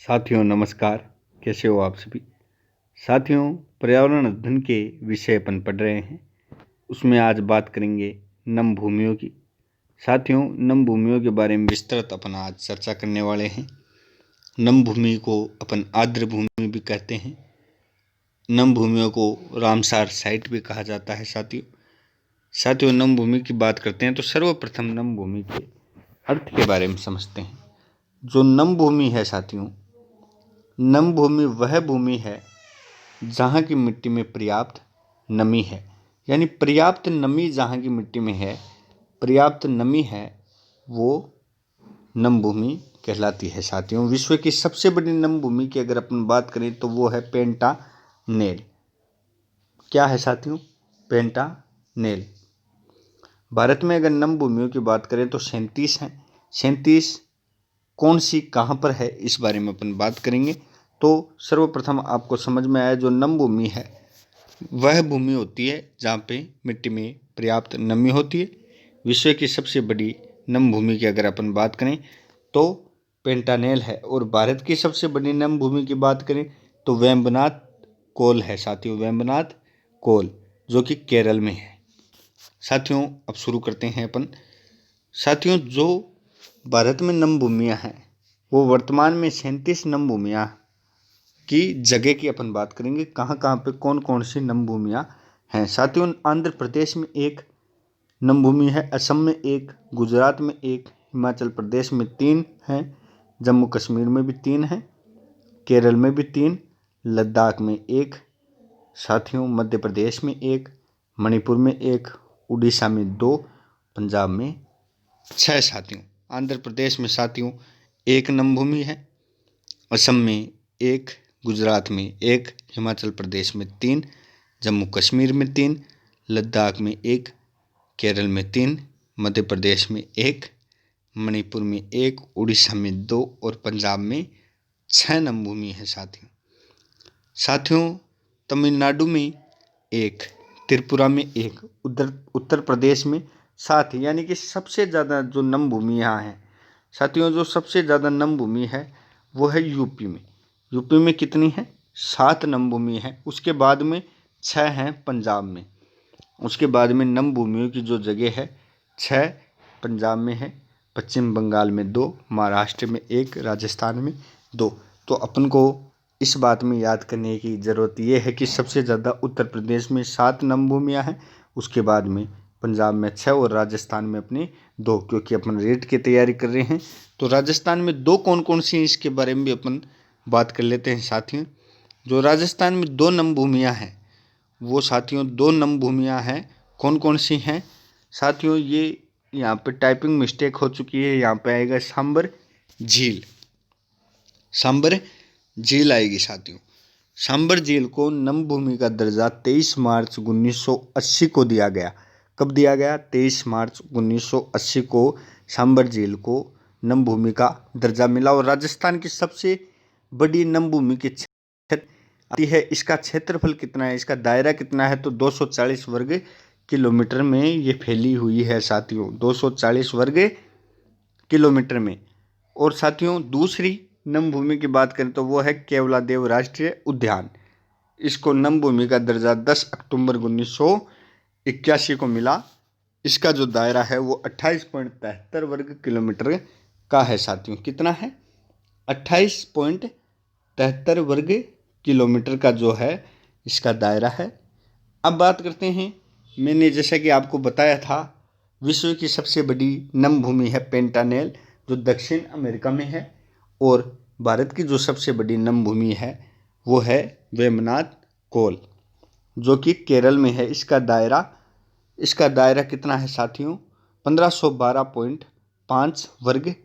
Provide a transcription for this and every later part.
साथियों नमस्कार। कैसे हो आप सभी साथियों। पर्यावरण अध्ययन के विषय अपन पढ़ रहे हैं, उसमें आज बात करेंगे नम भूमियों की। साथियों, नम भूमियों के बारे में विस्तृत अपन आज चर्चा करने वाले हैं। नम भूमि को अपन आर्द्र भूमि भी कहते हैं। नम भूमियों को रामसार साइट भी कहा जाता है। साथियों नम भूमि की बात करते हैं तो सर्वप्रथम नम भूमि के अर्थ के बारे में समझते हैं। जो नम भूमि है साथियों, नम भूमि वह भूमि है जहाँ की मिट्टी में पर्याप्त नमी है, यानी पर्याप्त नमी जहाँ की मिट्टी में है, पर्याप्त नमी है, वो नम भूमि कहलाती है। साथियों, विश्व की सबसे बड़ी नम भूमि की अगर अपन बात करें तो वो है पेंटानेल। क्या है साथियों? पेंटानेल। भारत में अगर नम भूमियों की बात करें तो 37 हैं। 37 कौन सी कहाँ पर है, इस बारे में अपन बात करेंगे। तो सर्वप्रथम आपको समझ में आया, जो नम भूमि है वह भूमि होती है जहाँ पे मिट्टी में पर्याप्त नमी होती है। विश्व की सबसे बड़ी नम भूमि की अगर अपन बात करें तो पेंटानेल है। और भारत की सबसे बड़ी नम भूमि की बात करें तो वेम्बनाथ कोल है। साथियों, वेम्बनाथ कोल जो कि केरल में है। साथियों, अब शुरू करते हैं अपन। साथियों, जो भारत में नम भूमियाँ हैं वो वर्तमान में 37 नम भूमियाँ की जगह की अपन बात करेंगे, कहाँ कहाँ पे कौन कौन सी नम भूमियाँ हैं। साथियों, आंध्र प्रदेश में एक नम भूमि है, असम में एक, गुजरात में एक, हिमाचल प्रदेश में 3 हैं, जम्मू कश्मीर में भी 3 हैं, केरल में भी 3, लद्दाख में 1, साथियों मध्य प्रदेश में 1, मणिपुर में 1, उड़ीसा में 2, पंजाब में 6। साथियों, आंध्र प्रदेश में साथियों 1 नम भूमि है, असम में 1, गुजरात में 1, हिमाचल प्रदेश में 3, जम्मू कश्मीर में 3, लद्दाख में 1, केरल में 3, मध्य प्रदेश में 1, मणिपुर में 1, उड़ीसा में 2 और पंजाब में 6 नम भूमि है। साथियों तमिलनाडु में 1, त्रिपुरा में 1, उत्तर प्रदेश में 7, यानी कि सबसे ज़्यादा जो नम भूमि यहाँ है साथियों, जो सबसे ज़्यादा नम भूमि है वो है यूपी में। यूपी में कितनी है? 7 नम भूमि है। उसके बाद में 6 हैं पंजाब में। उसके बाद में नम भूमियों की जो जगह है 6 पंजाब में है, पश्चिम बंगाल में 2, महाराष्ट्र में 1, राजस्थान में 2। तो अपन को इस बात में याद करने की ज़रूरत ये है कि सबसे ज़्यादा उत्तर प्रदेश में 7 नम भूमियाँ हैं, उसके बाद में पंजाब में 6 और राजस्थान में अपने 2। क्योंकि अपन रेट की तैयारी कर रहे हैं तो राजस्थान में 2 कौन कौन सी हैं इसके बारे में भी अपन बात कर लेते हैं। साथियों, जो राजस्थान में 2 नम भूमियाँ हैं वो साथियों 2 नम भूमियाँ हैं। कौन कौन सी हैं साथियों? ये यहाँ पे टाइपिंग मिस्टेक हो चुकी है, यहाँ पे आएगा सांबर झील। सांबर झील आएगी साथियों। सांबर झील को नम भूमि का दर्जा 23 मार्च 1980 को दिया गया। कब दिया गया? 23 मार्च 1980 को सांबर झील को नम भूमि का दर्जा मिला। और राजस्थान की सबसे बड़ी नम भूमि की आती है। इसका क्षेत्रफल कितना है, इसका दायरा कितना है? तो 240 वर्ग किलोमीटर में ये फैली हुई है साथियों, 240 वर्ग किलोमीटर में। और साथियों दूसरी नम भूमि की बात करें तो वो है केवलादेव राष्ट्रीय उद्यान। इसको नम भूमि का दर्जा 10 अक्टूबर 1981 को मिला। इसका जो दायरा है वो 28.73 वर्ग किलोमीटर का है साथियों। कितना है? 28.73 वर्ग किलोमीटर का जो है इसका दायरा है। अब बात करते हैं, मैंने जैसा कि आपको बताया था विश्व की सबसे बड़ी नम भूमि है पेंटानेल, जो दक्षिण अमेरिका में है। और भारत की जो सबसे बड़ी नम भूमि है वो है वेम्बनाथ कोल, जो कि केरल में है। इसका दायरा कितना है साथियों? 1512.5 वर्ग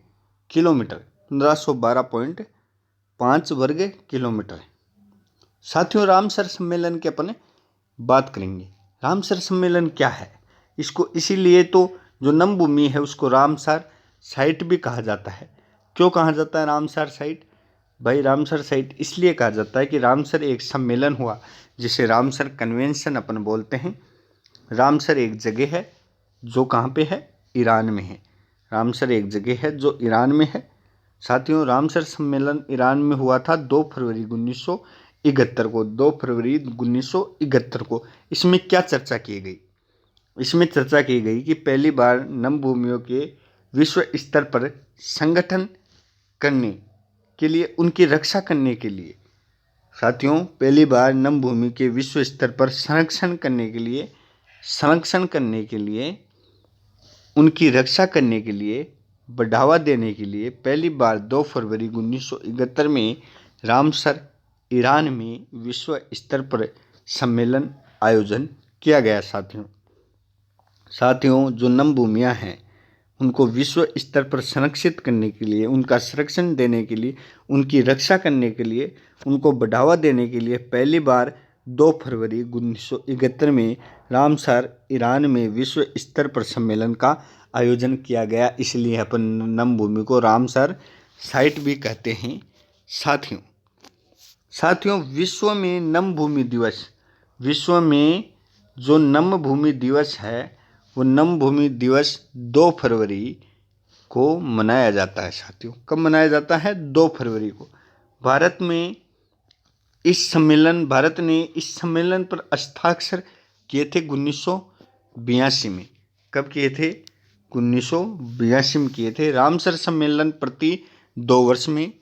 किलोमीटर। 1512.5 वर्ग किलोमीटर। साथियों रामसर सम्मेलन के अपन बात करेंगे। रामसर सम्मेलन क्या है? इसको इसीलिए तो जो नम भूमि है उसको रामसर साइट भी कहा जाता है। क्यों कहा जाता है रामसर साइट? भाई रामसर साइट इसलिए कहा जाता है कि रामसर एक सम्मेलन हुआ जिसे रामसर कन्वेंशन अपन बोलते हैं। रामसर एक जगह है जो कहाँ पे है? ईरान में है। रामसर एक जगह है जो ईरान में है साथियों, रामसर सम्मेलन ईरान में हुआ था 2 फरवरी 1971 को। 2 फरवरी 1971 को। इसमें क्या चर्चा की गई? इसमें चर्चा की गई कि पहली बार नम भूमियों के विश्व स्तर पर संगठन करने के लिए, उनकी रक्षा करने के लिए, साथियों, पहली बार नम भूमि के विश्व स्तर पर संरक्षण करने के लिए, उनकी रक्षा करने के लिए, बढ़ावा देने के लिए पहली बार 2 फरवरी 1971 में रामसर ईरान में विश्व स्तर पर सम्मेलन आयोजन किया गया। साथियों, जो नम भूमियाँ हैं उनको विश्व स्तर पर संरक्षित करने के लिए, उनका संरक्षण देने के लिए, उनकी रक्षा करने के लिए, उनको बढ़ावा देने के लिए पहली बार 2 फरवरी 1971 में रामसर ईरान में विश्व स्तर पर सम्मेलन का आयोजन किया गया। इसलिए अपन नम भूमि को रामसर साइट भी कहते हैं। साथियों, विश्व में नम भूमि दिवस, विश्व में जो नम भूमि दिवस है वो नम भूमि दिवस 2 फरवरी को मनाया जाता है। साथियों, कब मनाया जाता है? 2 फरवरी को। भारत ने इस सम्मेलन पर हस्ताक्षर किए थे 1982 में। कब किए थे? 1982 में किए थे। रामसर सम्मेलन प्रति 2 वर्ष में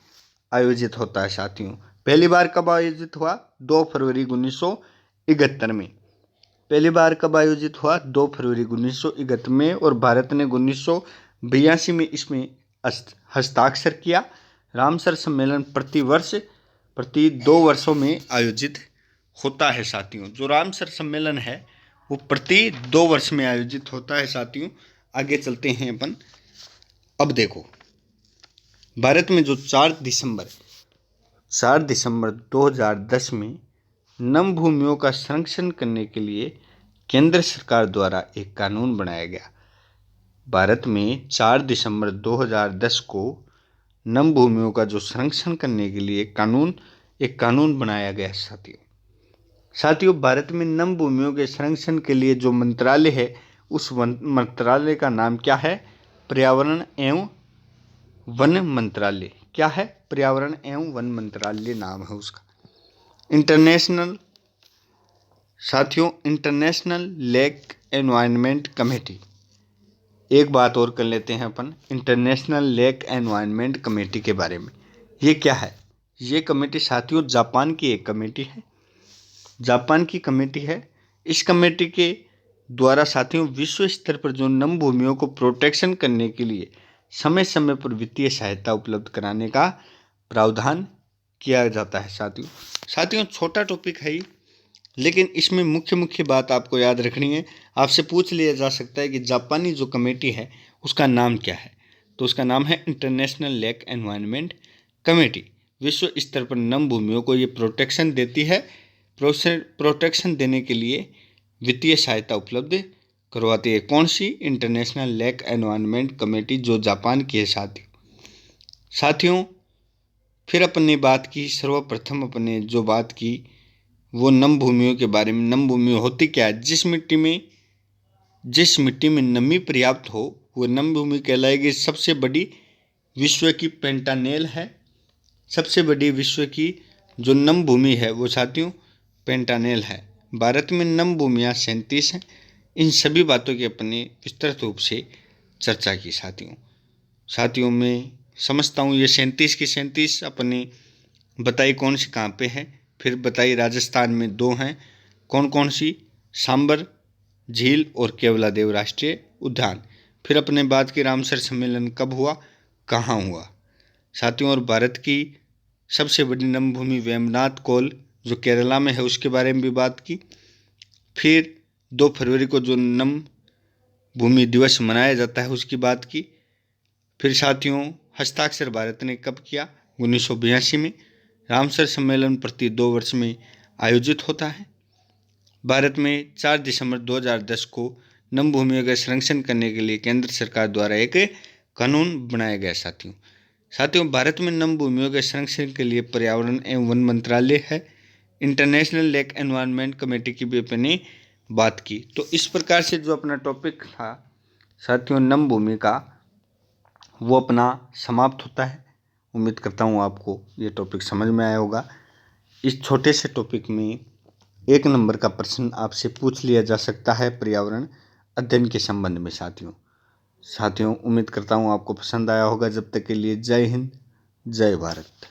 आयोजित होता है। साथियों, पहली बार कब आयोजित हुआ? 2 फरवरी 1971 में। पहली बार कब आयोजित हुआ? 2 फरवरी 1971 में। और भारत ने 1982 में इसमें हस्ताक्षर किया। रामसर सम्मेलन प्रति 2 वर्षों में आयोजित होता है। साथियों, जो रामसर सम्मेलन है वो प्रति 2 वर्ष में आयोजित होता है। साथियों, आगे चलते हैं अपन। अब देखो, भारत में जो 4 दिसंबर 2010 में नम भूमियों का संरक्षण करने के लिए केंद्र सरकार द्वारा एक कानून बनाया गया। भारत में 4 दिसंबर 2010 को नम भूमियों का जो संरक्षण करने के लिए एक कानून बनाया गया। साथियों, भारत में नम भूमियों के संरक्षण के लिए जो मंत्रालय है, उस मंत्रालय का नाम क्या है? पर्यावरण एवं वन मंत्रालय। क्या है? पर्यावरण एवं वन मंत्रालय नाम है उसका। International lake environment committee. एक बात और कर लेते हैं अपन इंटरनेशनल लेक एनवायरनमेंट कमेटी के बारे में। ये क्या है? ये कमेटी साथियों जापान की एक कमेटी है। जापान की कमेटी है। इस कमेटी के द्वारा साथियों विश्व स्तर पर जो नम भूमियों को प्रोटेक्शन करने के लिए समय समय पर वित्तीय सहायता उपलब्ध कराने का प्रावधान किया जाता है। साथियों, छोटा टॉपिक है लेकिन इसमें मुख्य बात आपको याद रखनी है। आपसे पूछ लिया जा सकता है कि जापानी जो कमेटी है उसका नाम क्या है? तो उसका नाम है इंटरनेशनल लेक एनवायरनमेंट कमेटी। विश्व स्तर पर नम भूमियों को ये प्रोटेक्शन देती है। प्रोटेक्शन देने के लिए वित्तीय सहायता उपलब्ध करवाती है। कौन सी? इंटरनेशनल लेक एनवायरनमेंट कमेटी, जो जापान की है। साथियों, फिर अपने बात की, सर्वप्रथम अपने जो बात की वो नम भूमियों के बारे में। नम भूमि होती क्या है? जिस मिट्टी में नमी पर्याप्त हो वो नम भूमि कहलाएगी। सबसे बड़ी विश्व की पेंटानेल है। सबसे बड़ी विश्व की जो नम भूमि है वो साथियों पेंटानेल है। भारत में नम भूमियाँ 37 हैं। इन सभी बातों की अपने विस्तृत रूप से चर्चा की। साथियों मैं समझता हूँ ये 37 की 37 अपने बताई कौन सी कहाँ पे है। फिर बताई राजस्थान में 2 हैं। कौन कौन सी? सांबर झील और केवलादेव राष्ट्रीय उद्यान। फिर अपने बात की रामसर सम्मेलन कब हुआ, कहाँ हुआ। साथियों, और भारत की सबसे बड़ी नम भूमि वेम्बनाथ कोल जो केरला में है उसके बारे में भी बात की। फिर 2 फरवरी को जो नम भूमि दिवस मनाया जाता है उसकी बात की। फिर साथियों हस्ताक्षर भारत ने कब किया? 1982 में। रामसर सम्मेलन प्रति 2 वर्ष में आयोजित होता है। भारत में 4 दिसंबर 2010 को नम भूमियों का संरक्षण करने के लिए केंद्र सरकार द्वारा एक कानून बनाया गया। साथियों भारत में नम भूमियों के संरक्षण के लिए पर्यावरण एवं वन मंत्रालय है। इंटरनेशनल लेक एनवायरनमेंट कमेटी की भी अपनी बात की। तो इस प्रकार से जो अपना टॉपिक था साथियों नम भूमि का वो अपना समाप्त होता है। उम्मीद करता हूँ आपको ये टॉपिक समझ में आया होगा। इस छोटे से टॉपिक में 1 नंबर का प्रश्न आपसे पूछ लिया जा सकता है पर्यावरण अध्ययन के संबंध में। साथियों उम्मीद करता हूँ आपको पसंद आया होगा। जब तक के लिए जय हिंद, जय भारत।